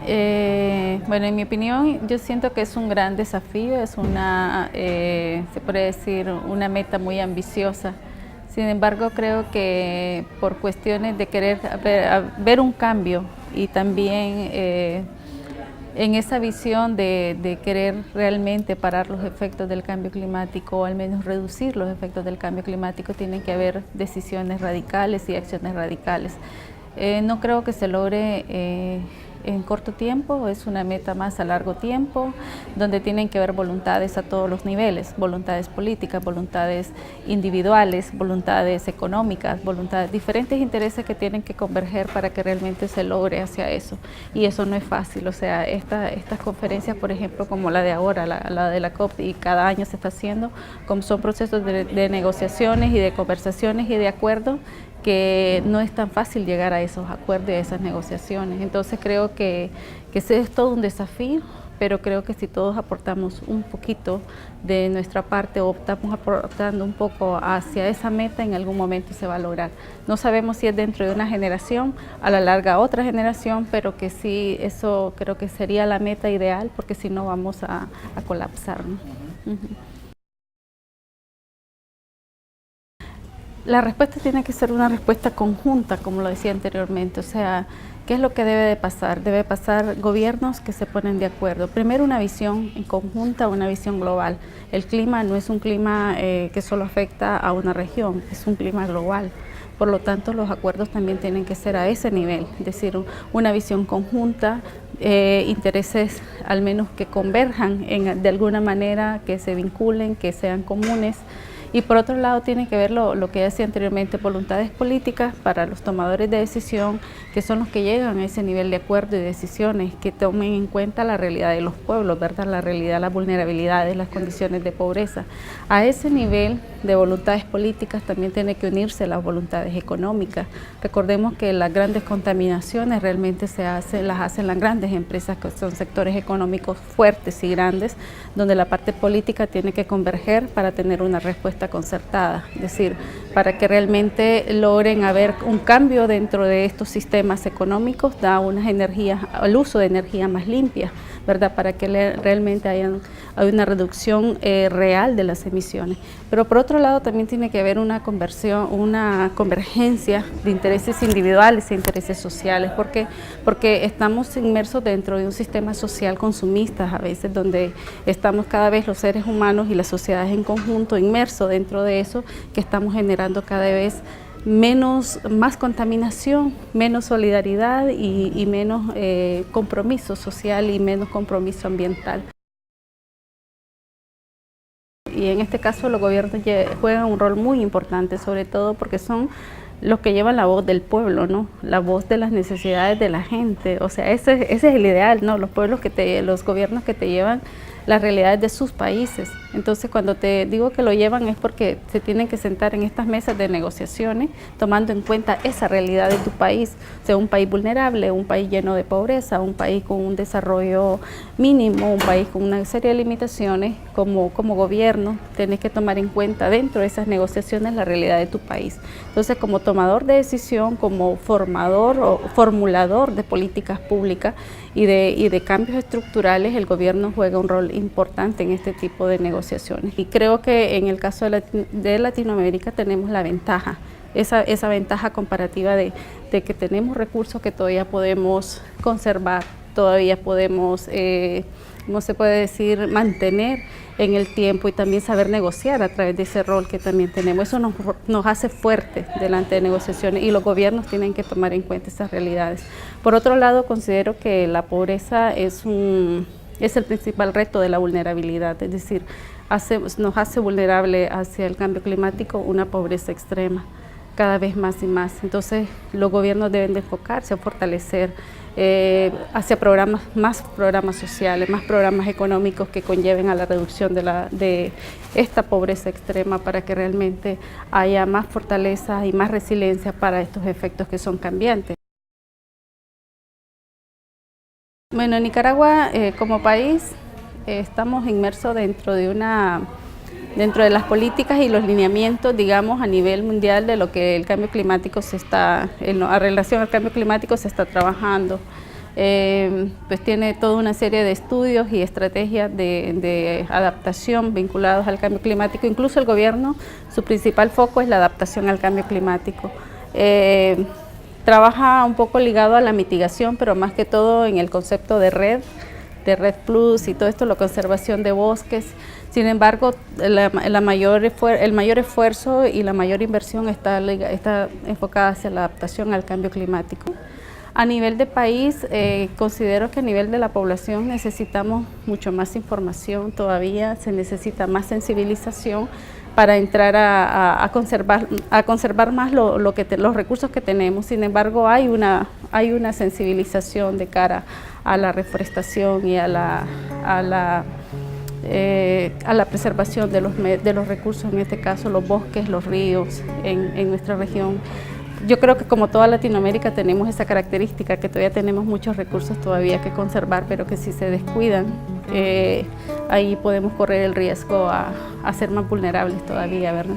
Bueno, en mi opinión, yo siento que es un gran desafío, es una, se puede decir, una meta muy ambiciosa. Sin embargo, creo que por cuestiones de querer ver un cambio y también en esa visión de querer realmente parar los efectos del cambio climático o al menos reducir los efectos del cambio climático, tienen que haber decisiones radicales y acciones radicales. No creo que se logre en corto tiempo, es una meta más a largo tiempo, donde tienen que haber voluntades a todos los niveles, voluntades políticas, voluntades individuales, voluntades económicas, voluntades, diferentes intereses que tienen que converger para que realmente se logre hacia eso. Y eso no es fácil, o sea, estas conferencias, por ejemplo, como la de ahora, la de la COP, y cada año se está haciendo, como son procesos de negociaciones y de conversaciones y de acuerdos, que no es tan fácil llegar a esos acuerdos y a esas negociaciones. Entonces creo que ese es todo un desafío, pero creo que si todos aportamos un poquito de nuestra parte o estamos aportando un poco hacia esa meta, en algún momento se va a lograr. No sabemos si es dentro de una generación, a la larga otra generación, pero que sí, eso creo que sería la meta ideal, porque si no vamos a colapsar, ¿no? La respuesta tiene que ser una respuesta conjunta, como lo decía anteriormente, o sea, ¿qué es lo que debe de pasar? Debe pasar gobiernos que se ponen de acuerdo. Primero, una visión en conjunta, una visión global. El clima no es un clima que solo afecta a una región, es un clima global. Por lo tanto, los acuerdos también tienen que ser a ese nivel, es decir, una visión conjunta, intereses al menos que converjan de alguna manera, que se vinculen, que sean comunes. Y por otro lado tiene que ver lo que decía anteriormente, voluntades políticas para los tomadores de decisión, que son los que llegan a ese nivel de acuerdo y decisiones, que tomen en cuenta la realidad de los pueblos, ¿verdad? La realidad, las vulnerabilidades, las condiciones de pobreza. A ese nivel de voluntades políticas también tiene que unirse las voluntades económicas. Recordemos que las grandes contaminaciones realmente las hacen las grandes empresas, que son sectores económicos fuertes y grandes, donde la parte política tiene que converger para tener una respuesta concertada, es decir, para que realmente logren haber un cambio dentro de estos sistemas económicos, da unas energías, el uso de energía más limpia, ¿verdad? Para que realmente haya una reducción real de las emisiones. Pero por otro lado también tiene que haber una convergencia de intereses individuales e intereses sociales, porque estamos inmersos dentro de un sistema social consumista a veces, donde estamos cada vez los seres humanos y las sociedades en conjunto inmersos dentro de eso, que estamos generando cada vez más contaminación, menos solidaridad y menos compromiso social y menos compromiso ambiental. Y en este caso los gobiernos juegan un rol muy importante, sobre todo porque son los que llevan la voz del pueblo, ¿no? La voz de las necesidades de la gente. O sea, ese es el ideal, ¿no? Los gobiernos que te llevan las realidades de sus países. Entonces, cuando te digo que lo llevan es porque se tienen que sentar en estas mesas de negociaciones tomando en cuenta esa realidad de tu país, o sea, un país vulnerable, un país lleno de pobreza, un país con un desarrollo mínimo, un país con una serie de limitaciones. Como gobierno tienes que tomar en cuenta dentro de esas negociaciones la realidad de tu país. Entonces, como tomador de decisión, como formador o formulador de políticas públicas y de cambios estructurales, el gobierno juega un rol importante en este tipo de negociaciones. Y creo que en el caso de Latinoamérica tenemos la ventaja, esa ventaja comparativa de que tenemos recursos que todavía podemos conservar, todavía podemos, ¿cómo se puede decir?, mantener en el tiempo y también saber negociar a través de ese rol que también tenemos. Eso nos hace fuertes delante de negociaciones y los gobiernos tienen que tomar en cuenta esas realidades. Por otro lado, considero que la pobreza es el principal reto de la vulnerabilidad, es decir, nos hace vulnerable hacia el cambio climático una pobreza extrema, cada vez más y más. Entonces, los gobiernos deben de enfocarse a fortalecer hacia más programas sociales, más programas económicos que conlleven a la reducción de esta pobreza extrema, para que realmente haya más fortaleza y más resiliencia para estos efectos que son cambiantes. Bueno, en Nicaragua como país estamos inmersos dentro de las políticas y los lineamientos, digamos, a nivel mundial de lo que el cambio climático en relación al cambio climático se está trabajando. pues tiene toda una serie de estudios y estrategias de adaptación vinculados al cambio climático. Incluso el gobierno, su principal foco es la adaptación al cambio climático. Trabaja un poco ligado a la mitigación, pero más que todo en el concepto de red plus y todo esto, la conservación de bosques. Sin embargo, el mayor esfuerzo y la mayor inversión está enfocada hacia la adaptación al cambio climático. A nivel de país, considero que a nivel de la población necesitamos mucho más información todavía, se necesita más sensibilización para entrar a conservar más los recursos que tenemos. Sin embargo, hay una sensibilización de cara a la reforestación y a la preservación de los recursos, en este caso los bosques, los ríos en nuestra región. Yo creo que como toda Latinoamérica tenemos esa característica, que todavía tenemos muchos recursos todavía que conservar, pero que si se descuidan, ahí podemos correr el riesgo a ser más vulnerables todavía, ¿verdad?